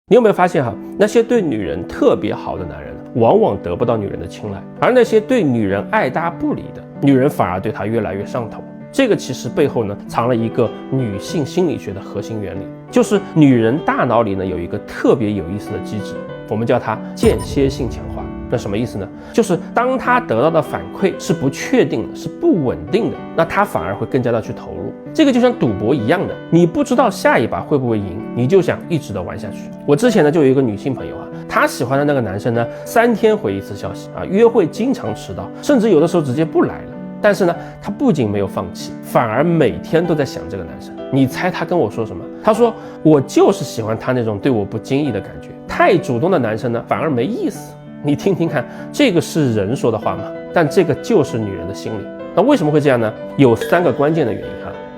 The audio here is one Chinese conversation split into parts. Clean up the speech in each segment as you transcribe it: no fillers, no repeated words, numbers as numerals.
你有没有发现那些对女人特别好的男人，往往得不到女人的青睐，而那些对女人爱搭不理的女人，反而对他越来越上头。这个其实背后藏了一个女性心理学的核心原理，就是女人大脑里有一个特别有意思的机制，我们叫它间歇性强化。那什么意思呢？就是当她得到的反馈是不确定的，是不稳定的，那她反而会更加的去投入。这个就像赌博一样的，你不知道下一把会不会赢，你就想一直的玩下去。我之前就有一个女性朋友她喜欢的那个男生3天回一次消息约会经常迟到，甚至有的时候直接不来了。但是她不仅没有放弃，反而每天都在想这个男生。你猜她跟我说什么？她说我就是喜欢他那种对我不经意的感觉，太主动的男生反而没意思。你听听看，这个是人说的话吗？但这个就是女人的心理。那为什么会这样呢？有3个关键的原因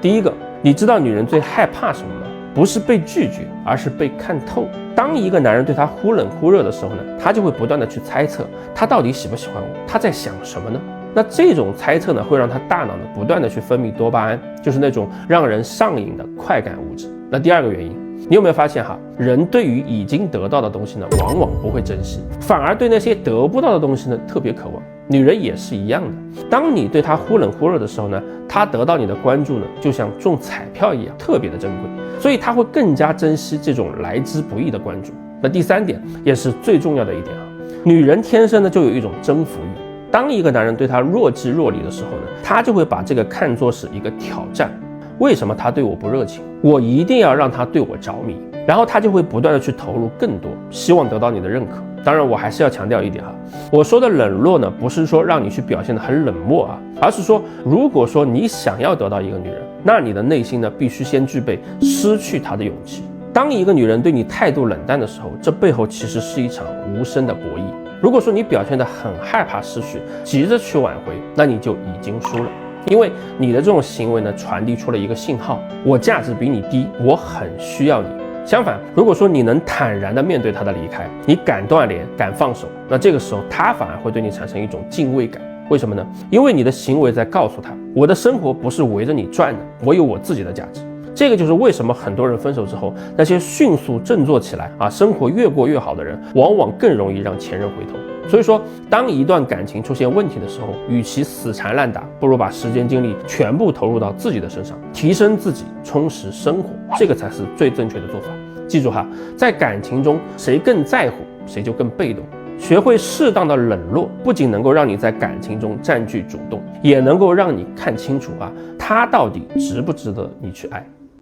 第一个，你知道女人最害怕什么吗？不是被拒绝，而是被看透。当一个男人对她忽冷忽热的时候她就会不断的去猜测他到底喜不喜欢我，他在想什么呢？那这种猜测会让他大脑不断的去分泌多巴胺，就是那种让人上瘾的快感物质。那第二个原因，你有没有发现人对于已经得到的东西往往不会珍惜，反而对那些得不到的东西特别渴望。女人也是一样的，当你对她忽冷忽热的时候她得到你的关注就像中彩票一样，特别的珍贵，所以她会更加珍惜这种来之不易的关注。那第3点也是最重要的一点女人天生就有一种征服欲。当一个男人对她若即若离的时候她就会把这个看作是一个挑战。为什么他对我不热情？我一定要让他对我着迷，然后他就会不断的去投入更多，希望得到你的认可。当然我还是要强调一点我说的冷落不是说让你去表现得很冷漠而是说如果说你想要得到一个女人，那你的内心必须先具备失去她的勇气。当一个女人对你态度冷淡的时候，这背后其实是一场无声的博弈。如果说你表现得很害怕失去，急着去挽回，那你就已经输了。因为你的这种行为传递出了一个信号，我价值比你低，我很需要你。相反，如果说你能坦然地面对他的离开，你敢断联，敢放手，那这个时候他反而会对你产生一种敬畏感。为什么呢？因为你的行为在告诉他，我的生活不是围着你转的，我有我自己的价值。这个就是为什么很多人分手之后，那些迅速振作起来生活越过越好的人，往往更容易让前任回头。所以说，当一段感情出现问题的时候，与其死缠烂打，不如把时间精力全部投入到自己的身上，提升自己，充实生活，这个才是最正确的做法。记住在感情中，谁更在乎，谁就更被动。学会适当的冷落，不仅能够让你在感情中占据主动，也能够让你看清楚他到底值不值得你去爱。